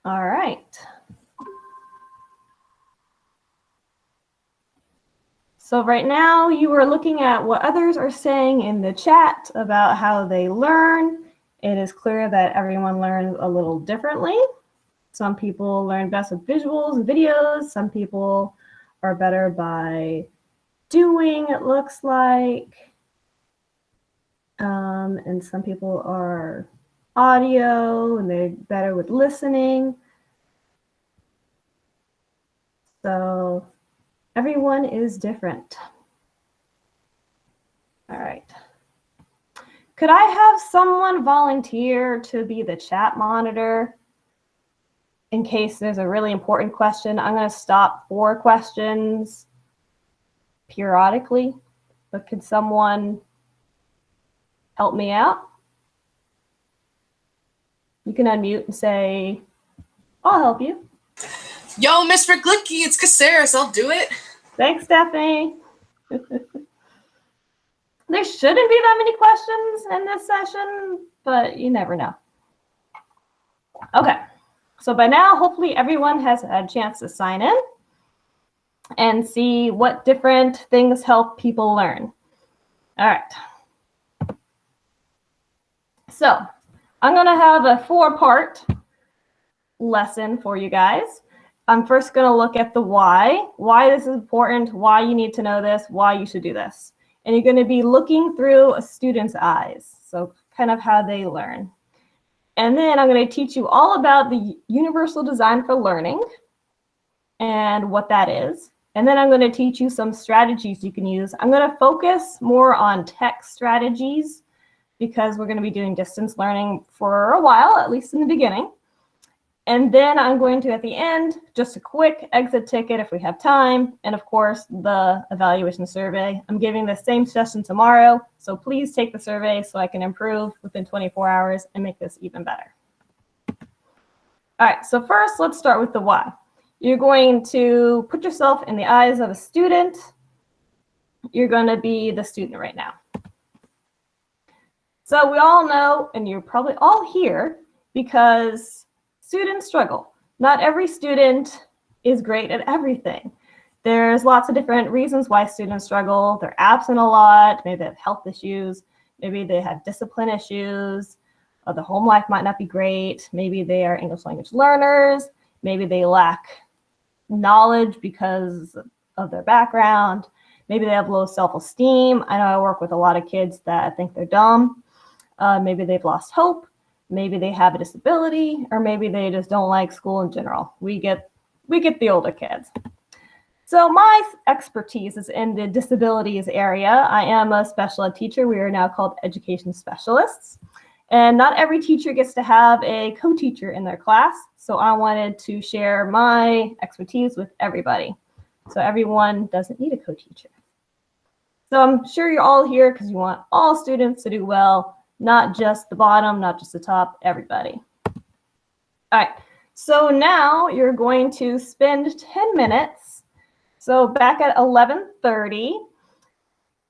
All right. So right now you are looking at what others are saying in the chat about how they learn. It is clear that everyone learns a little differently. Some people learn best with visuals and videos. Some people are better by doing, it looks like. And some people are audio and they're better with listening. So everyone is different. All right. Could I have someone volunteer to be the chat monitor in case there's a really important question? I'm going to stop for questions periodically, but could someone help me out? You can unmute and say, I'll help you. Yo, Mr. Glicky, it's Caceres. I'll do it. Thanks, Stephanie. There shouldn't be that many questions in this session, but you never know. Okay, so by now, hopefully everyone has had a chance to sign in and see what different things help people learn. All right. So I'm going to have a 4-part lesson for you guys. I'm first going to look at the why this is important, why you need to know this, why you should do this. And you're going to be looking through a student's eyes, so kind of how they learn. And then I'm going to teach you all about the universal design for learning and what that is. And then I'm going to teach you some strategies you can use. I'm going to focus more on tech strategies because we're going to be doing distance learning for a while, at least in the beginning. And then I'm going to, at the end, just a quick exit ticket if we have time. And of course, the evaluation survey. I'm giving the same session tomorrow, so please take the survey so I can improve within 24 hours and make this even better. All right, so first, let's start with the why. You're going to put yourself in the eyes of a student. You're going to be the student right now. So we all know, and you're probably all here because students struggle. Not every student is great at everything. There's lots of different reasons why students struggle. They're absent a lot. Maybe they have health issues. Maybe they have discipline issues. The home life might not be great. Maybe they are English language learners. Maybe they lack knowledge because of their background. Maybe they have low self-esteem. I know I work with a lot of kids that think they're dumb. Maybe they've lost hope. Maybe they have a disability, or maybe they just don't like school in general. We get the older kids. So my expertise is in the disabilities area. I am a special ed teacher. We are now called education specialists. And not every teacher gets to have a co-teacher in their class. So I wanted to share my expertise with everybody. So everyone doesn't need a co-teacher. So I'm sure you're all here because you want all students to do well. Not just the bottom, not just the top, everybody. All right, so now you're going to spend 10 minutes. So back at 11:30,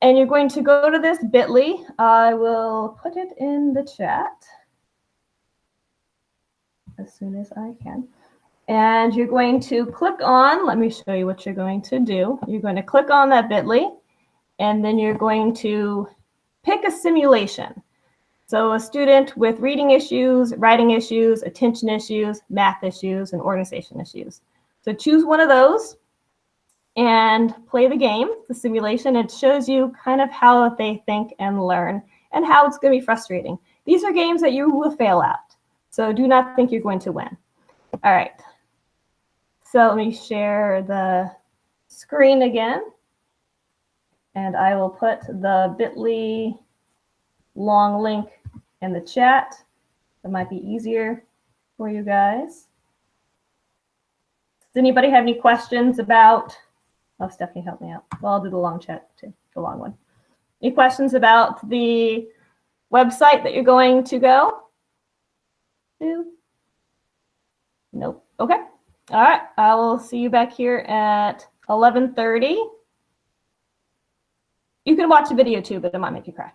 and you're going to go to this bit.ly. I will put it in the chat as soon as I can. And you're going to click on, let me show you what you're going to do. You're going to click on that bit.ly, and then you're going to pick a simulation. So a student with reading issues, writing issues, attention issues, math issues, and organization issues. So choose one of those and play the game, the simulation. It shows you kind of how they think and learn and how it's going to be frustrating. These are games that you will fail at. So do not think you're going to win. All right. So let me share the screen again. And I will put the bit.ly long link in the chat. That might be easier for you guys. Does anybody have any questions about, oh, Stephanie, help me out. Well, I'll do the long chat too, the long one. Any questions about the website that you're going to go to? Nope. Okay. All right. I will see you back here at 11:30. You can watch the video too, but it might make you cry.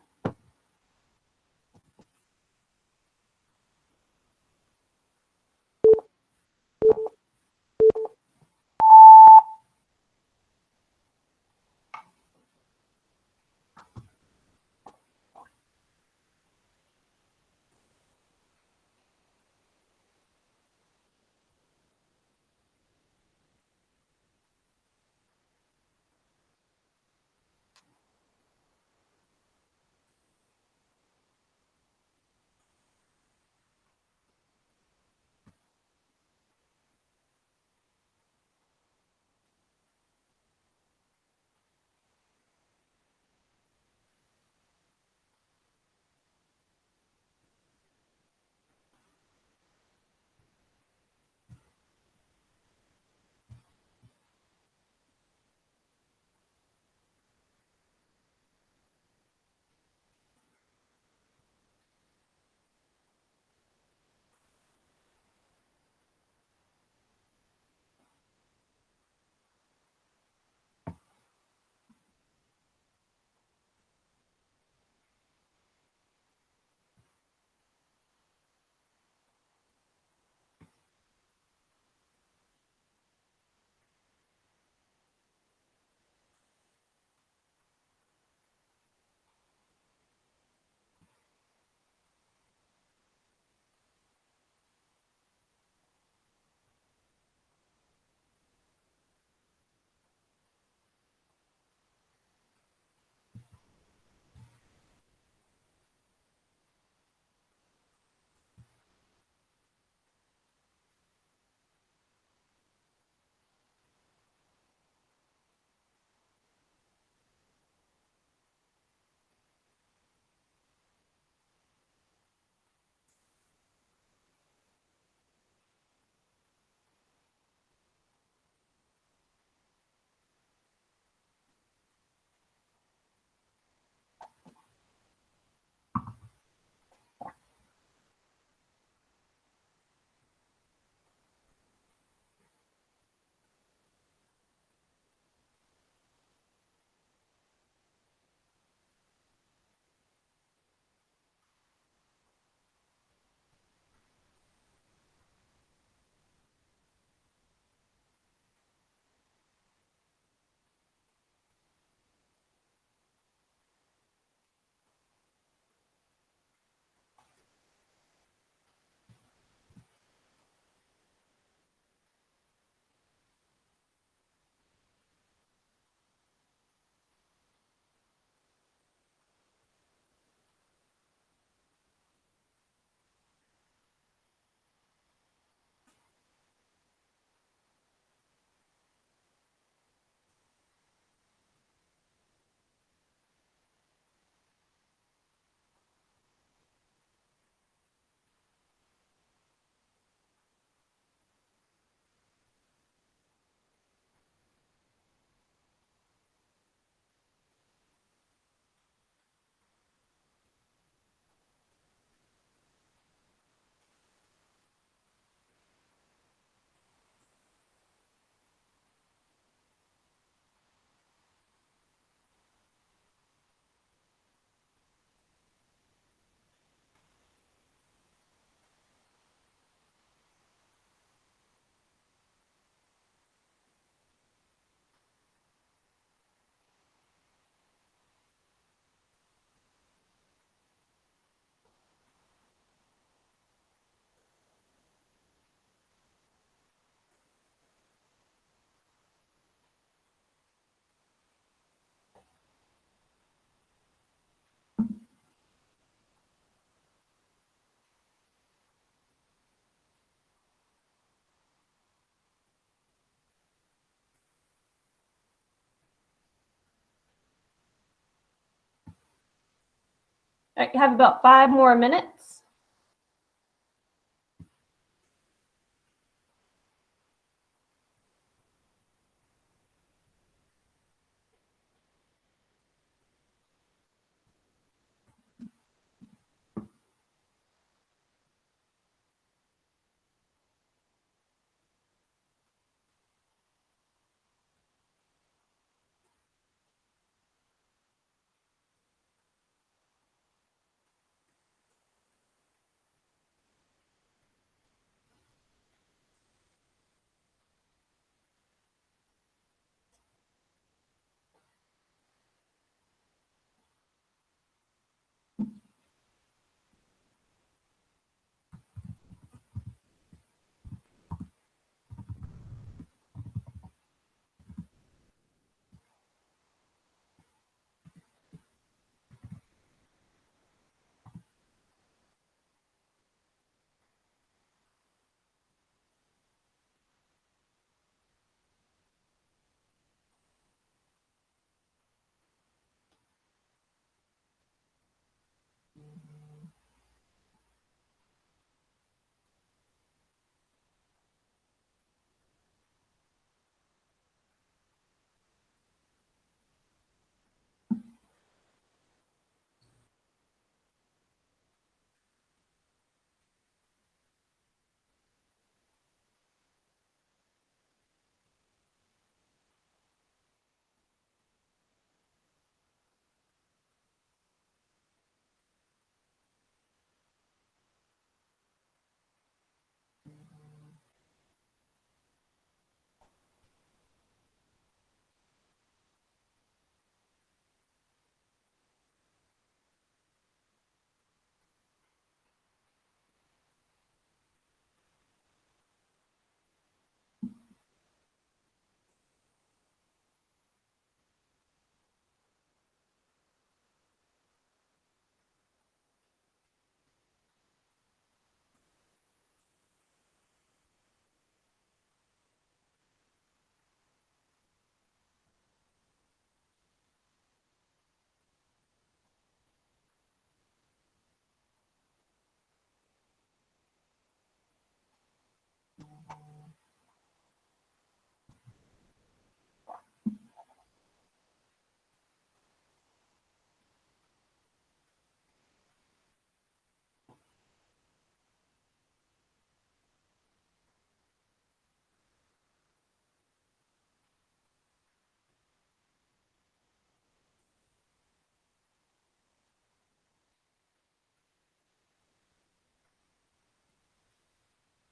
I have about 5 more minutes.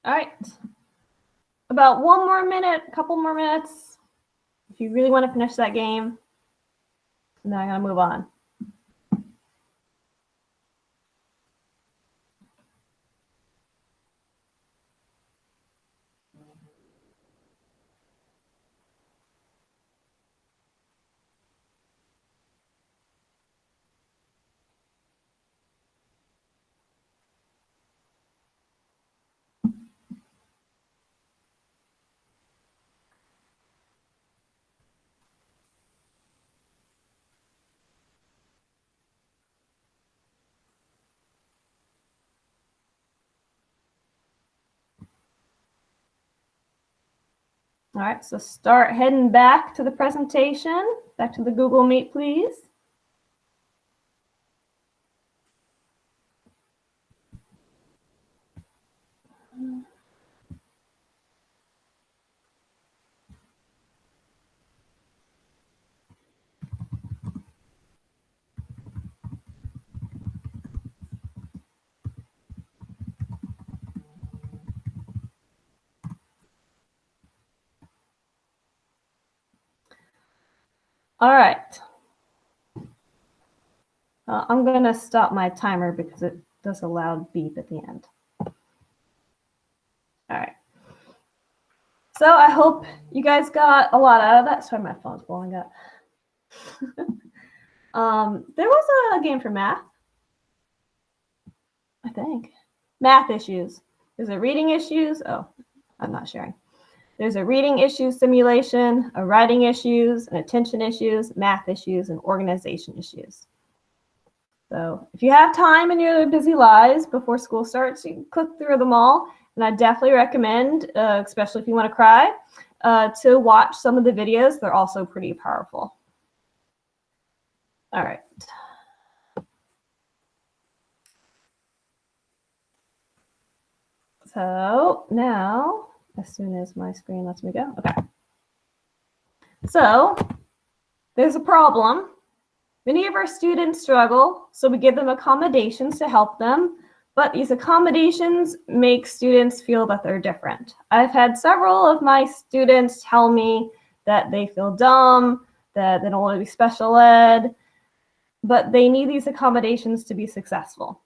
All right. About 1 more minute, a couple more minutes. If you really want to finish that game, and then I'm going to move on. All right, so start heading back to the presentation. Back to the Google Meet, please. All right. I'm going to stop my timer because it does a loud beep at the end. All right. So I hope you guys got a lot out of that. Sorry, my phone's blowing up. There was a game for math, I think. Math issues. There's a reading issues. Oh, I'm not sharing. There's a reading issues simulation, a writing issues, an attention issues, math issues, and organization issues. So if you have time in your busy lives before school starts, you can click through them all. And I definitely recommend, especially if you want to cry, to watch some of the videos. They're also pretty powerful. All right. So now, as soon as my screen lets me go, okay. So there's a problem. Many of our students struggle, so we give them accommodations to help them, but these accommodations make students feel that they're different. I've had several of my students tell me that they feel dumb, that they don't want to be special ed, but they need these accommodations to be successful.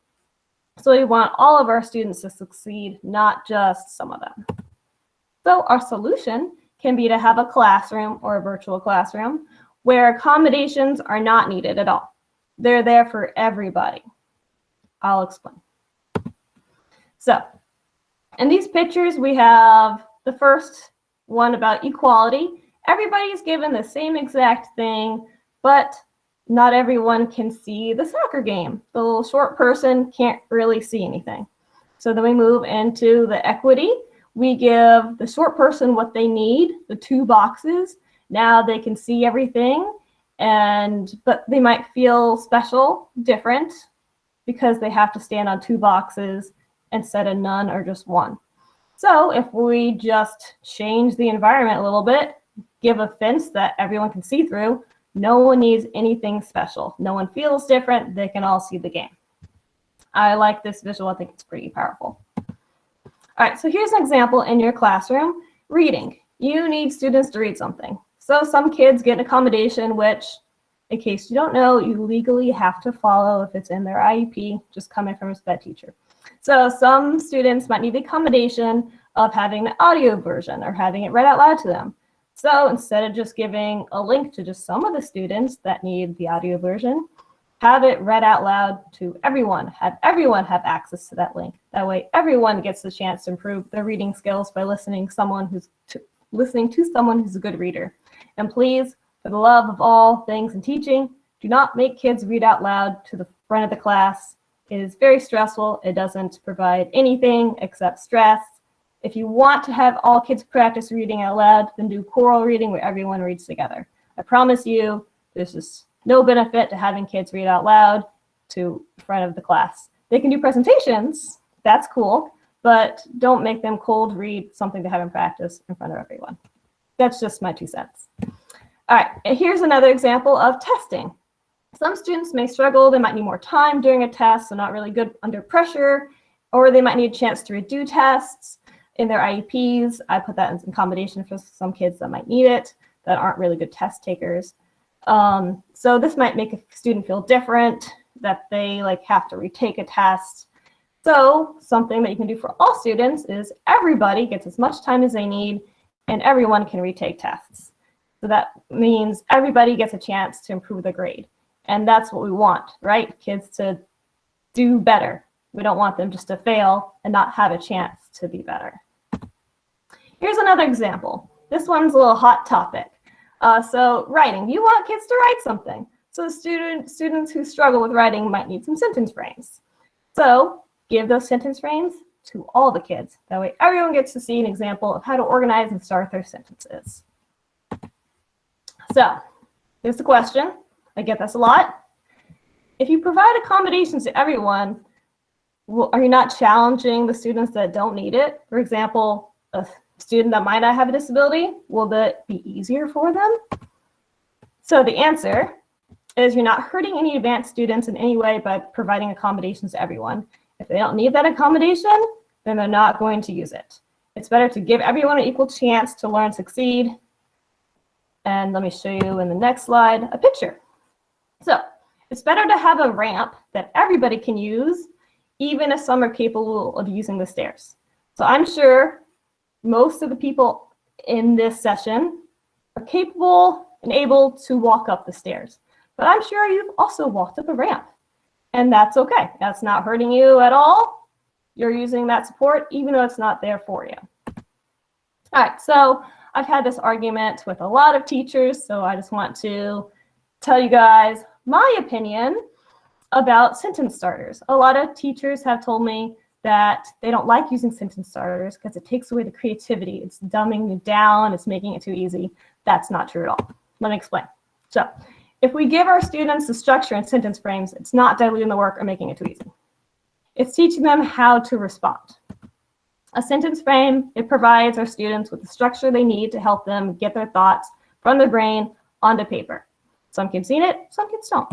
So we want all of our students to succeed, not just some of them. So our solution can be to have a classroom or a virtual classroom where accommodations are not needed at all. They're there for everybody. I'll explain. So in these pictures, we have the first one about equality. Everybody's given the same exact thing, but not everyone can see the soccer game. The little short person can't really see anything. So then we move into the equity. We give the short person what they need, the 2 boxes. Now they can see everything, but they might feel special, different, because they have to stand on 2 boxes instead of none or just 1. So if we just change the environment a little bit, give a fence that everyone can see through, no one needs anything special. No one feels different. They can all see the game. I like this visual. I think it's pretty powerful. All right, so here's an example in your classroom. Reading. You need students to read something. So some kids get an accommodation, which, in case you don't know, you legally have to follow if it's in their IEP, just coming from a SPED teacher. So some students might need the accommodation of having the audio version or having it read out loud to them. So instead of just giving a link to just some of the students that need the audio version, have it read out loud to everyone. Have everyone have access to that link. That way everyone gets the chance to improve their reading skills by listening to someone who's a good reader. And please, for the love of all things in teaching, do not make kids read out loud to the front of the class. It is very stressful. It doesn't provide anything except stress. If you want to have all kids practice reading out loud, then do choral reading where everyone reads together. I promise you, there's just no benefit to having kids read out loud to the front of the class. They can do presentations, that's cool, but don't make them cold read something they haven't practiced in front of everyone. That's just my 2 cents. All right, and here's another example of testing. Some students may struggle. They might need more time during a test, so not really good under pressure, or they might need a chance to redo tests in their IEPs. I put that in combination for some kids that might need it, that aren't really good test takers. So this might make a student feel different, that they have to retake a test. So something that you can do for all students is everybody gets as much time as they need and everyone can retake tests. So that means everybody gets a chance to improve their grade. And that's what we want, right? Kids to do better. We don't want them just to fail and not have a chance to be better. Here's another example. This one's a little hot topic. So writing, you want kids to write something. So students who struggle with writing might need some sentence frames. So give those sentence frames to all the kids. That way everyone gets to see an example of how to organize and start their sentences. So here's the question. I get this a lot. If you provide accommodations to everyone, are you not challenging the students that don't need it? For example, a student that might not have a disability, will that be easier for them? So the answer is you're not hurting any advanced students in any way by providing accommodations to everyone. If they don't need that accommodation, then they're not going to use it. It's better to give everyone an equal chance to learn and succeed. And let me show you in the next slide a picture. So it's better to have a ramp that everybody can use, even if some are capable of using the stairs. So I'm sure most of the people in this session are capable and able to walk up the stairs. But I'm sure you've also walked up a ramp, and that's okay. That's not hurting you at all. You're using that support, even though it's not there for you. All right, so I've had this argument with a lot of teachers, so I just want to tell you guys my opinion. about sentence starters. A lot of teachers have told me that they don't like using sentence starters because it takes away the creativity. It's dumbing you down. It's making it too easy. That's not true at all. Let me explain. So if we give our students the structure and sentence frames, it's not diluting the work or making it too easy. It's teaching them how to respond. A sentence frame, it provides our students with the structure they need to help them get their thoughts from their brain onto paper. Some kids need it, some kids don't.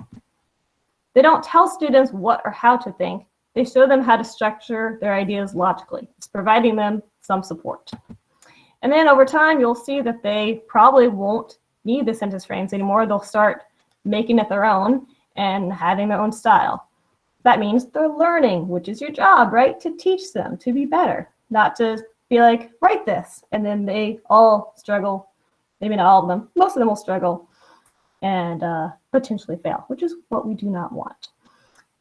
They don't tell students what or how to think. They show them how to structure their ideas logically. It's providing them some support. And then over time, you'll see that they probably won't need the sentence frames anymore. They'll start making it their own and having their own style. That means they're learning, which is your job, right? To teach them to be better, not to be like, write this. And then they all struggle. Maybe not all of them. Most of them will struggle and potentially fail, which is what we do not want.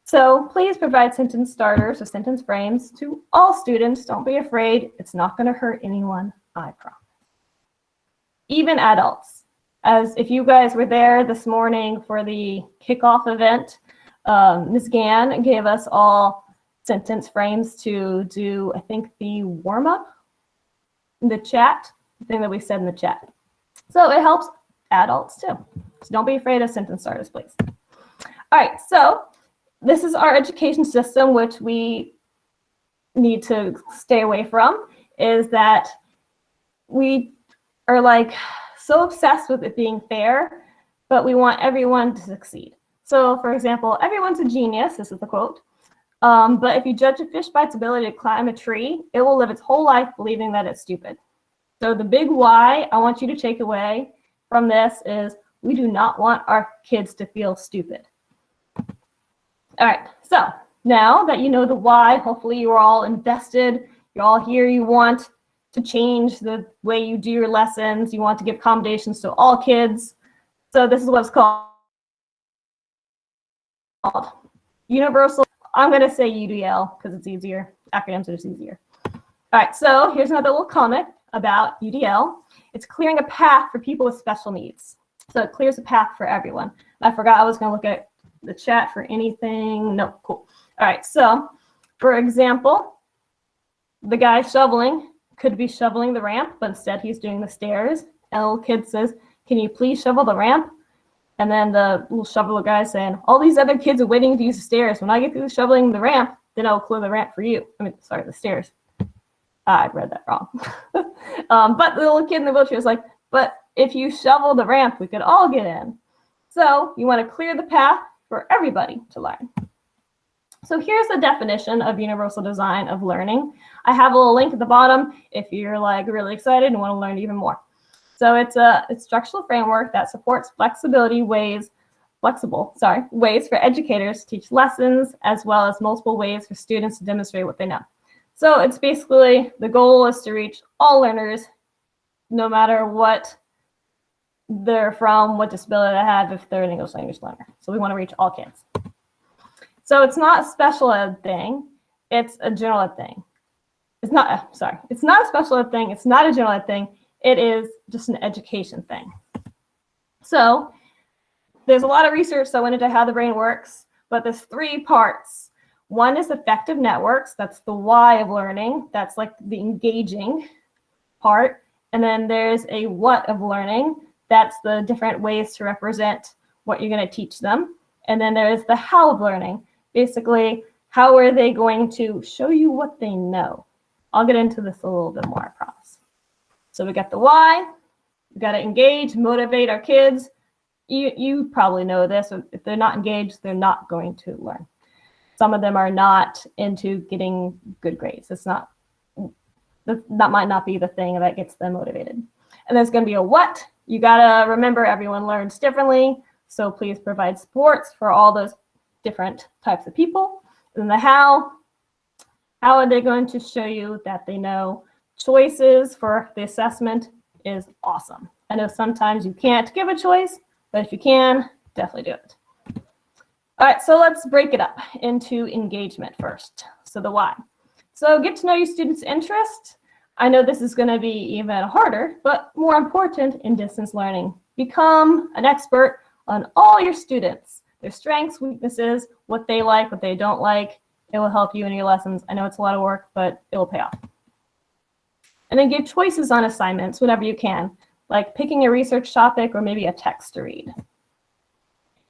So please provide sentence starters or sentence frames to all students. Don't be afraid. It's not going to hurt anyone, I promise. Even adults. As if you guys were there this morning for the kickoff event, Ms. Gann gave us all sentence frames to do, I think, the warm-up in the chat, the thing that we said in the chat. So it helps adults too. So don't be afraid of sentence starters, please. All right, so this is our education system, which we need to stay away from, is that we are like so obsessed with it being fair, but we want everyone to succeed. So for example, everyone's a genius, this is the quote, but if you judge a fish by its ability to climb a tree, it will live its whole life believing that it's stupid. So the big why I want you to take away from this is we do not want our kids to feel stupid. All right, so now that you know the why, hopefully you're all invested, you're all here, you want to change the way you do your lessons, you want to give accommodations to all kids. So this is what it's called. Universal, I'm going to say UDL because it's easier. Acronyms are just easier. All right, so here's another little comment about UDL. It's clearing a path for people with special needs. So it clears a path for everyone. I forgot I was going to look at the chat for anything. No, cool. All right, so for example, the guy shoveling could be shoveling the ramp, but instead he's doing the stairs. And the little kid says, can you please shovel the ramp? And then the little shoveler guy saying, all these other kids are waiting to use the stairs. When I get through shoveling the ramp, then I'll clear the ramp for you. I mean, sorry, the stairs. I read that wrong. But the little kid in the wheelchair is like, but if you shovel the ramp, we could all get in. So you want to clear the path for everybody to learn. So here's the definition of universal design of learning. I have a little link at the bottom if you're like really excited and want to learn even more. So it's a structural framework that supports ways for educators to teach lessons, as well as multiple ways for students to demonstrate what they know. So it's basically, the goal is to reach all learners, no matter what they're from, what disability they have, if they're an English language learner. So we want to reach all kids. So it's not a special ed thing, it's a general ed thing. It's not a special ed thing, it's not a general ed thing, it is just an education thing. So there's a lot of research that went into how the brain works, but there's 3 parts. One is affective networks, that's the why of learning, that's like the engaging part. And then there's a what of learning, that's the different ways to represent what you're going to teach them. And then there's the how of learning, basically how are they going to show you what they know. I'll get into this a little bit more, I promise. So we got the why, we got to engage, motivate our kids. You probably know this, if they're not engaged, they're not going to learn. Some of them are not into getting good grades. That might not be the thing that gets them motivated. And there's going to be a what. You got to remember everyone learns differently. So please provide supports for all those different types of people. And the how are they going to show you that they know? Choices for the assessment is awesome. I know sometimes you can't give a choice, but if you can, definitely do it. All right, so let's break it up into engagement first. So the why. So get to know your students' interest. I know this is going to be even harder, but more important in distance learning. Become an expert on all your students. their strengths, weaknesses, what they like, what they don't like. It will help you in your lessons. I know it's a lot of work, but it will pay off. And then give choices on assignments whenever you can, like picking a research topic or maybe a text to read.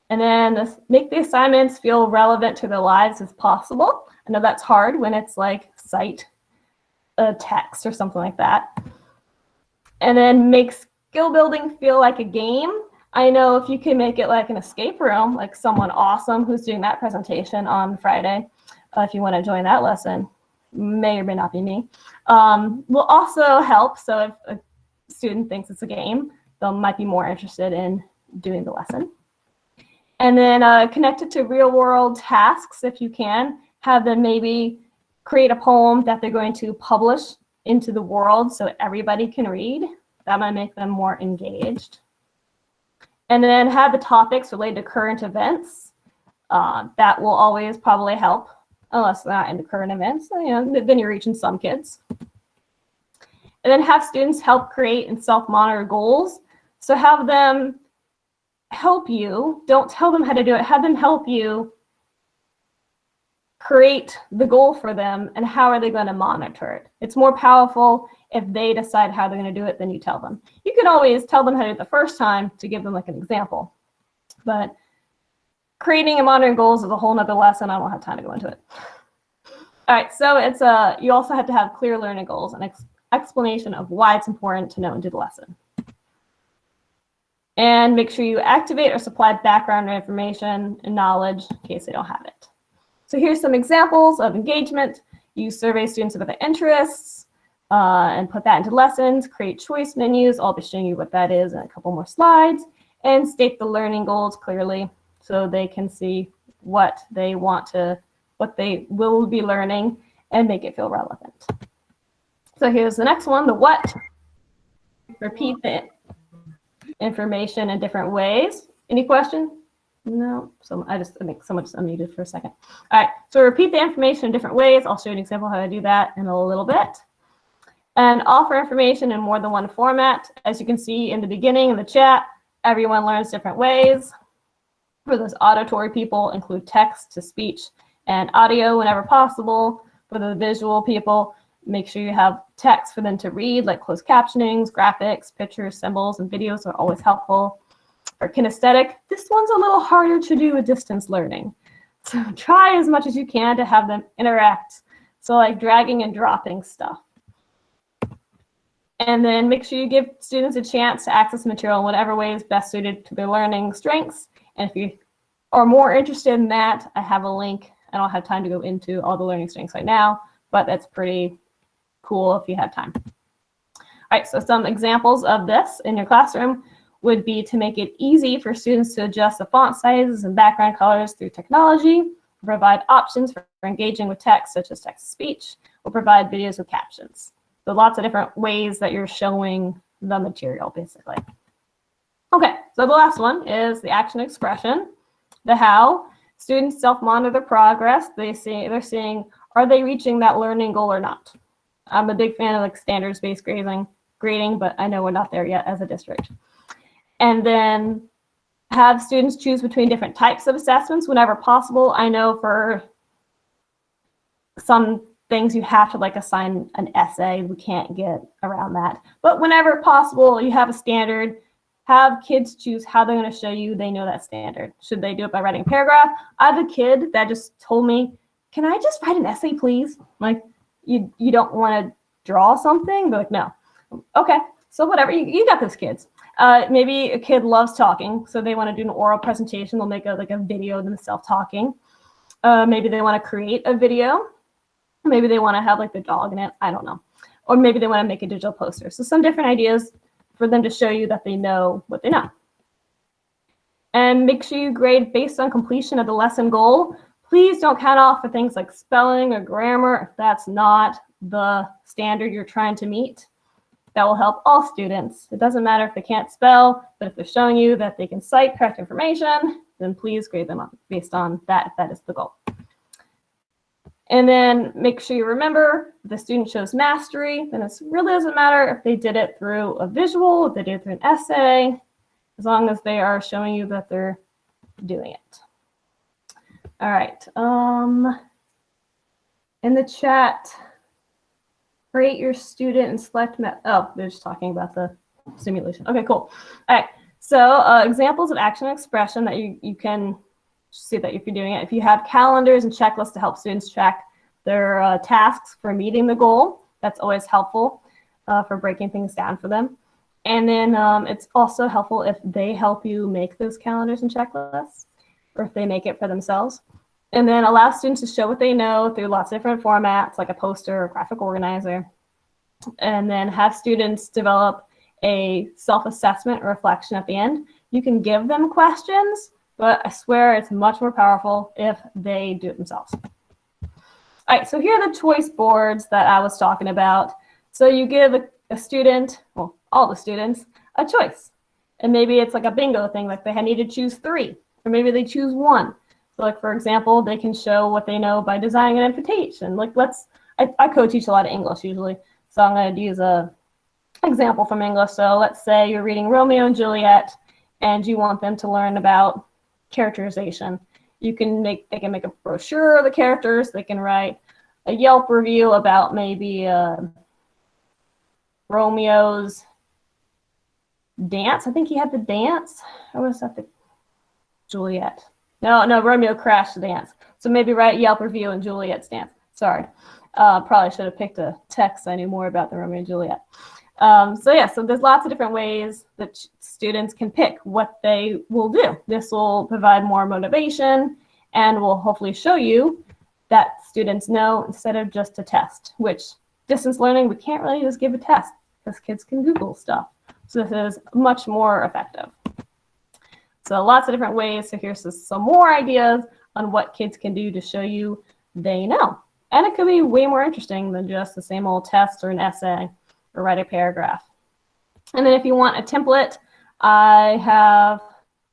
And then make the assignments feel relevant to their lives as possible. I know that's hard when it's like cite a text or something like that. And then make skill building feel like a game. I know if you can make it like an escape room, like someone awesome who's doing that presentation on Friday, if you want to join that lesson, may or may not be me, will also help. So if a student thinks it's a game, they might be more interested in doing the lesson. And then connect it to real world tasks if you can. Have them maybe create a poem that they're going to publish into the world so everybody can read. That might make them more engaged. And then have the topics related to current events. That will always probably help, unless they're not into current events. So, then you're reaching some kids. And then have students help create and self-monitor goals. So have them help you. Don't tell them how to do it. Have them help you create the goal for them, and how are they going to monitor it. It's more powerful if they decide how they're going to do it than you tell them. You can always tell them how to do it the first time to give them like an example, but creating and monitoring goals is a whole nother lesson. I don't have time to go into it. All right, so it's you also have to have clear learning goals and explanation of why it's important to know and do the lesson. And make sure you activate or supply background information and knowledge in case they don't have it. So here's some examples of engagement. You survey students about their interests and put that into lessons. Create choice menus. I'll be showing you what that is in a couple more slides. And state the learning goals clearly so they can see what they will be learning and make it feel relevant. So here's the next one, the what. Repeat the information in different ways. Any questions? No, so I think someone just unmuted for a second. All right, so repeat the information in different ways. I'll show you an example how to do that in a little bit. And offer information in more than one format. As you can see in the beginning in the chat, everyone learns different ways. For those auditory people, include text to speech and audio whenever possible. For the visual people, make sure you have text for them to read, like closed captionings, graphics, pictures, symbols, and videos are always helpful. For kinesthetic, this one's a little harder to do with distance learning. So try as much as you can to have them interact. So like dragging and dropping stuff. And then make sure you give students a chance to access material in whatever way is best suited to their learning strengths. And if you are more interested in that, I have a link. I don't have time to go into all the learning strengths right now, but that's pretty cool if you have time. All right, so some examples of this in your classroom would be to make it easy for students to adjust the font sizes and background colors through technology, provide options for engaging with text, such as text-to-speech, or provide videos with captions. So lots of different ways that you're showing the material, basically. Okay, so the last one is the action expression, the how. Students self-monitor their progress. They're seeing, are they reaching that learning goal or not? I'm a big fan of like standards-based grading, but I know we're not there yet as a district. And then have students choose between different types of assessments whenever possible. I know for some things you have to like assign an essay. We can't get around that. But whenever possible, you have a standard. Have kids choose how they're going to show you they know that standard. Should they do it by writing a paragraph? I have a kid that just told me, can I just write an essay, please? Like, you don't want to draw something? They're like, no. Okay, so whatever. You got those kids. Maybe a kid loves talking, so they want to do an oral presentation. They'll make a video of themselves talking. Maybe they want to create a video. Maybe they want to have like the dog in it. I don't know. Or maybe they want to make a digital poster. So some different ideas for them to show you that they know what they know. And make sure you grade based on completion of the lesson goal. Please don't count off for things like spelling or grammar if that's not the standard you're trying to meet. That will help all students. It doesn't matter if they can't spell, but if they're showing you that they can cite correct information, then please grade them up based on that if that is the goal. And then make sure you remember if the student shows mastery, then it really doesn't matter if they did it through a visual, if they did it through an essay, as long as they are showing you that they're doing it. All right. In the chat, create your student and select oh, they're just talking about the simulation. Okay, cool. All right. So examples of action expression that you can see that if you're doing it. If you have calendars and checklists to help students track their tasks for meeting the goal, that's always helpful for breaking things down for them. And then it's also helpful if they help you make those calendars and checklists, or if they make it for themselves. And then allow students to show what they know through lots of different formats, like a poster or graphic organizer. And then have students develop a self-assessment or reflection at the end. You can give them questions, but I swear it's much more powerful if they do it themselves. All right, so here are the choice boards that I was talking about. So you give a student, well, all the students, a choice. And maybe it's like a bingo thing, like they need to choose 3, or maybe they choose 1. So like, for example, they can show what they know by designing an invitation. Like I co-teach a lot of English usually. So I'm going to use a example from English. So let's say you're reading Romeo and Juliet and you want them to learn about characterization. They can make a brochure of the characters. They can write a Yelp review about maybe Romeo's dance. I think he had the dance. Or was that the Juliet? No, Romeo crashed the dance. So maybe write Yelp review and Juliet's dance. Sorry. Probably should have picked a text I knew more about than Romeo and Juliet. So there's lots of different ways that students can pick what they will do. This will provide more motivation and will hopefully show you that students know instead of just a test, which distance learning, we can't really just give a test because kids can Google stuff. So this is much more effective. So lots of different ways. So here's some more ideas on what kids can do to show you they know. And it could be way more interesting than just the same old test or an essay or write a paragraph. And then if you want a template, I have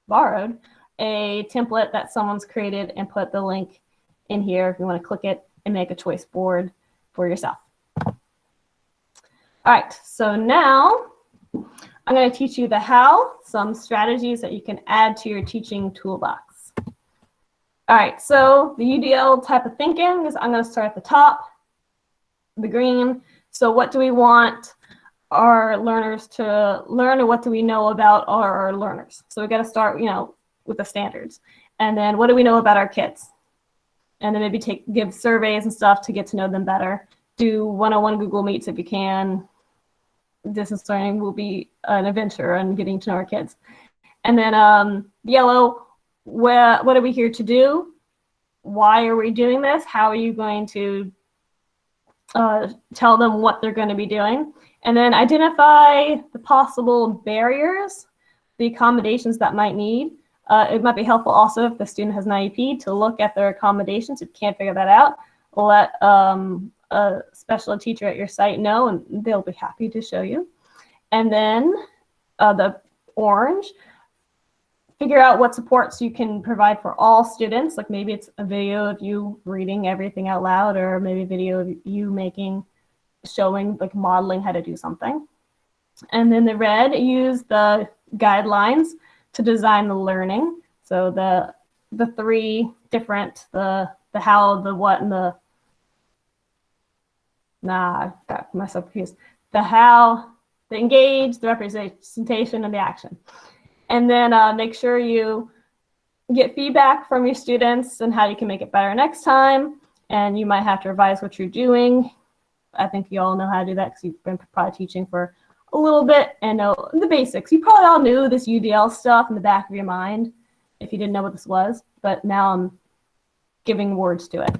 borrowed a template that someone's created and put the link in here if you want to click it and make a choice board for yourself. All right, so now I'm going to teach you the how, some strategies that you can add to your teaching toolbox. All right, so the UDL type of thinking is I'm going to start at the top, the green. So what do we want our learners to learn, or what do we know about our learners? So we got to start, with the standards. And then what do we know about our kids? And then maybe give surveys and stuff to get to know them better. Do one-on-one Google Meets if you can. Distance learning will be an adventure and getting to know our kids. And then yellow, what are we here to do? Why are we doing this? How are you going to tell them what they're going to be doing? And then identify the possible barriers, the accommodations that might need. It might be helpful also if the student has an IEP to look at their accommodations. If you can't figure that out, let a special ed teacher at your site know, and they'll be happy to show you. And then the orange, figure out what supports you can provide for all students. Like maybe it's a video of you reading everything out loud, or maybe a video of you showing, like modeling how to do something. And then the red, use the guidelines to design the learning. So the 3 different, the how, the what, and I got myself confused. The how, the engage, the representation, and the action. And then make sure you get feedback from your students and how you can make it better next time. And you might have to revise what you're doing. I think you all know how to do that because you've been probably teaching for a little bit and know the basics. You probably all knew this UDL stuff in the back of your mind if you didn't know what this was, but now I'm giving words to it.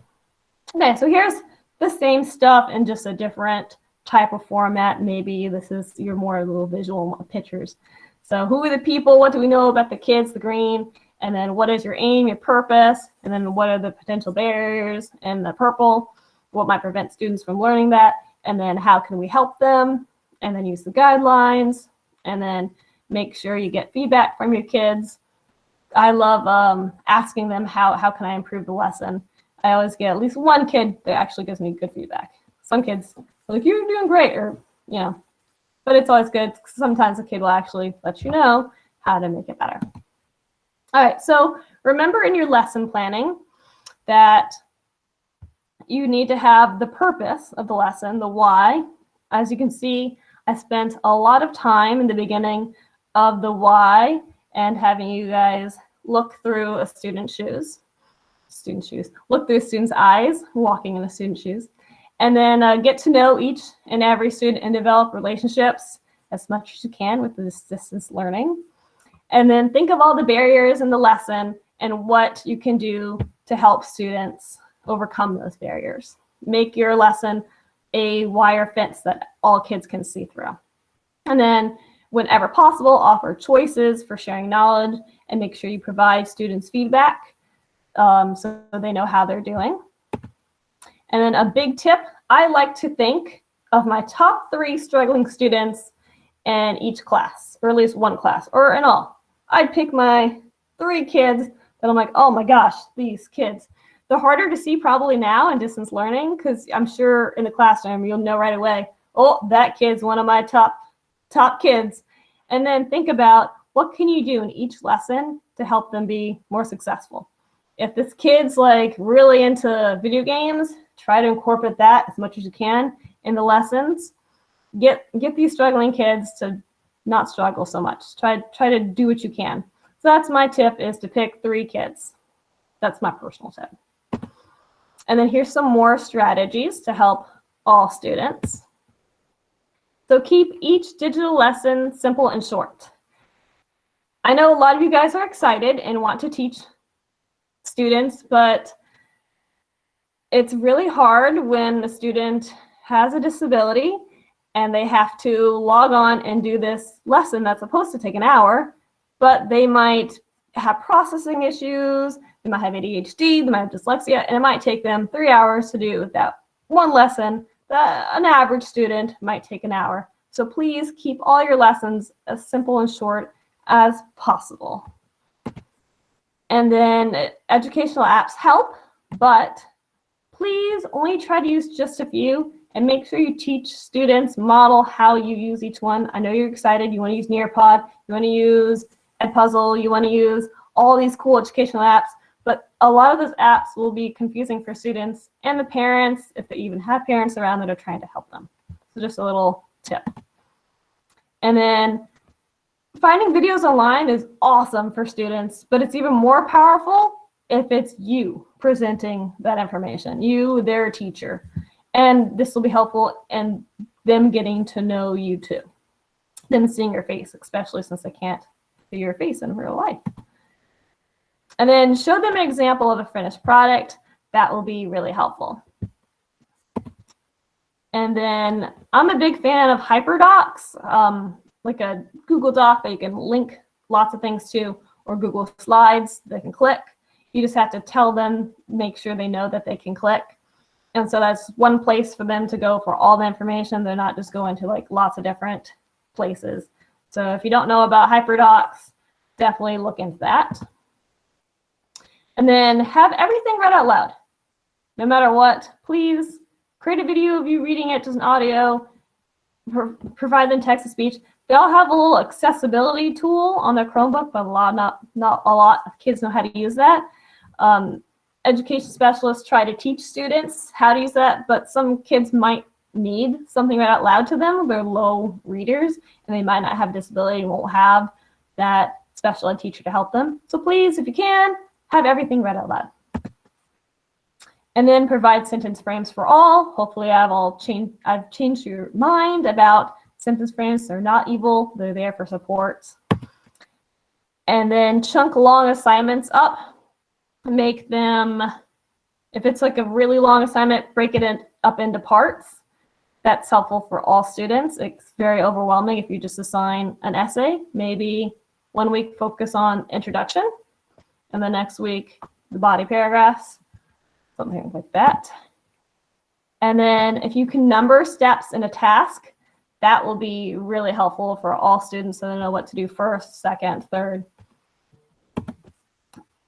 Okay, so here's the same stuff in just a different type of format. Maybe this is your more little visual pictures. So who are the people? What do we know about the kids, the green? And then what is your aim, your purpose? And then what are the potential barriers? And the purple, what might prevent students from learning that? And then how can we help them? And then use the guidelines. And then make sure you get feedback from your kids. I love asking them how can I improve the lesson. I always get at least one kid that actually gives me good feedback. Some kids are like, you're doing great, or, but it's always good. Sometimes a kid will actually let you know how to make it better. All right, so remember in your lesson planning, that you need to have the purpose of the lesson, the why. As you can see, I spent a lot of time in the beginning of the why and having you guys look through a student's shoes, look through a student's eyes, walking in a student's shoes, and then get to know each and every student and develop relationships as much as you can with this distance learning. And then think of all the barriers in the lesson and what you can do to help students overcome those barriers. Make your lesson a wire fence that all kids can see through. And then whenever possible, offer choices for sharing knowledge and make sure you provide students feedback so they know how they're doing. And then a big tip, I like to think of my top 3 struggling students in each class, or at least one class, or in all. I'd pick my 3 kids that I'm like, oh my gosh, these kids. They're harder to see probably now in distance learning because I'm sure in the classroom you'll know right away, oh, that kid's one of my top kids. And then think about what can you do in each lesson to help them be more successful. If this kid's like really into video games, try to incorporate that as much as you can in the lessons. Get these struggling kids to not struggle so much. Try to do what you can. So that's my tip, is to pick 3 kids. That's my personal tip. And then here's some more strategies to help all students. So keep each digital lesson simple and short. I know a lot of you guys are excited and want to teach students, but it's really hard when a student has a disability and they have to log on and do this lesson that's supposed to take an hour, but they might have processing issues, they might have ADHD, they might have dyslexia, and it might take them 3 hours to do that one lesson that an average student might take an hour. So please keep all your lessons as simple and short as possible. And then educational apps help, but please only try to use just a few and make sure you teach students, model how you use each one. I know you're excited, you want to use Nearpod, you want to use Edpuzzle, you want to use all these cool educational apps, but a lot of those apps will be confusing for students and the parents, if they even have parents around that are trying to help them. So just a little tip. And then finding videos online is awesome for students, but it's even more powerful if it's you presenting that information, you, their teacher. And this will be helpful in them getting to know you too, them seeing your face, especially since they can't see your face in real life. And then show them an example of a finished product. That will be really helpful. And then I'm a big fan of HyperDocs, like a Google Doc that you can link lots of things to, or Google Slides they can click. You just have to tell them, make sure they know that they can click. And so that's one place for them to go for all the information. They're not just going to like lots of different places. So if you don't know about HyperDocs, definitely look into that. And then have everything read out loud. No matter what, please create a video of you reading it, just an audio, provide them text-to-speech. They all have a little accessibility tool on their Chromebook, but not a lot of kids know how to use that. Education specialists try to teach students how to use that, but some kids might need something read out loud to them. They're low readers, and they might not have a disability and won't have that special ed teacher to help them. So please, if you can, have everything read out loud. And then provide sentence frames for all. Hopefully I've changed your mind about sentence frames. They're not evil, they're there for support. And then chunk long assignments up. Make them, if it's like a really long assignment, break it up into parts. That's helpful for all students. It's very overwhelming if you just assign an essay. Maybe 1 week focus on introduction, and the next week the body paragraphs, something like that. And then if you can number steps in a task, that will be really helpful for all students so they know what to do first, second, third.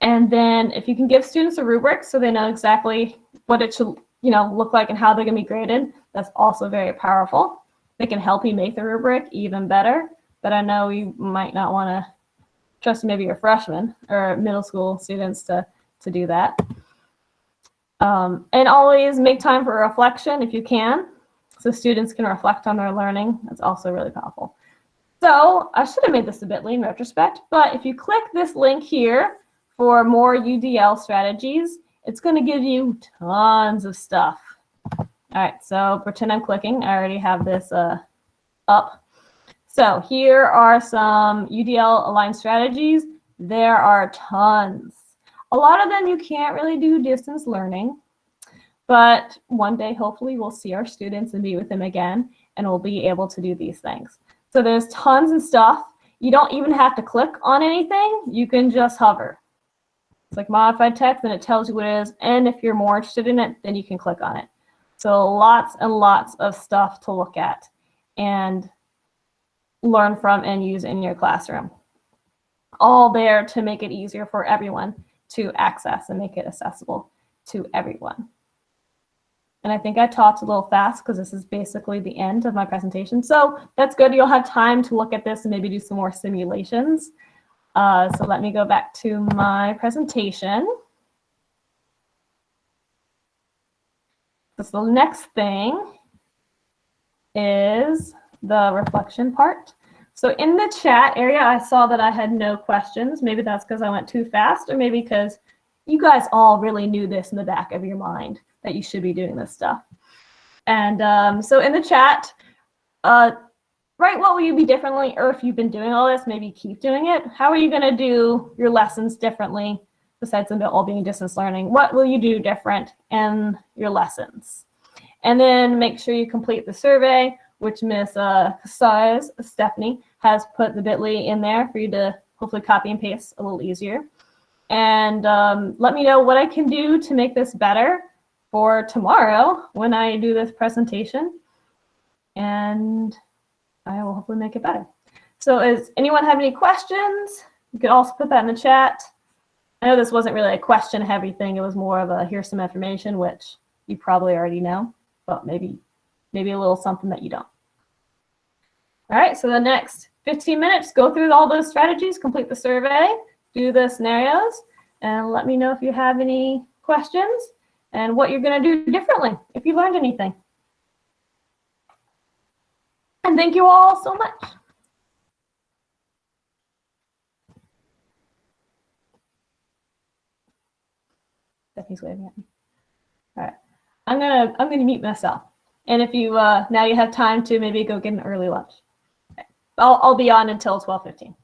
And then if you can give students a rubric so they know exactly what it should look like and how they're going to be graded, that's also very powerful. They can help you make the rubric even better, but I know you might not want to trust maybe your freshmen or middle school students to do that. And always make time for reflection if you can, so students can reflect on their learning. That's also really powerful. So I should have made this a bit.ly in retrospect, but if you click this link here for more UDL strategies, it's going to give you tons of stuff. All right, so pretend I'm clicking. I already have this up. So here are some UDL aligned strategies. There are tons. A lot of them you can't really do distance learning, but one day hopefully we'll see our students and meet with them again, and we'll be able to do these things. So there's tons of stuff. You don't even have to click on anything. You can just hover. It's like modified text, and it tells you what it is. And if you're more interested in it, then you can click on it. So lots and lots of stuff to look at and learn from and use in your classroom. All there to make it easier for everyone to access and make it accessible to everyone. And I think I talked a little fast because this is basically the end of my presentation. So that's good. You'll have time to look at this and maybe do some more simulations. So let me go back to my presentation. So the next thing is the reflection part. So in the chat area, I saw that I had no questions. Maybe that's because I went too fast, or maybe because you guys all really knew this in the back of your mind, that you should be doing this stuff. And so in the chat, write what will you be differently, or if you've been doing all this, maybe keep doing it. How are you going to do your lessons differently besides them all being distance learning? What will you do different in your lessons? And then make sure you complete the survey, which Miss Stephanie has put the bit.ly in there for you to hopefully copy and paste a little easier. And let me know what I can do to make this better for tomorrow when I do this presentation, and I will hopefully make it better. So does anyone have any questions? You could also put that in the chat. I know this wasn't really a question heavy thing. It was more of a here's some information, which you probably already know, but maybe a little something that you don't. All right, so the next 15 minutes, go through all those strategies, complete the survey, do the scenarios, and let me know if you have any questions and what you're going to do differently if you learned anything. And thank you all so much. Stephanie's waving at me. All right, I'm gonna mute myself. And if you now you have time to maybe go get an early lunch. Okay. I'll be on until 12:15.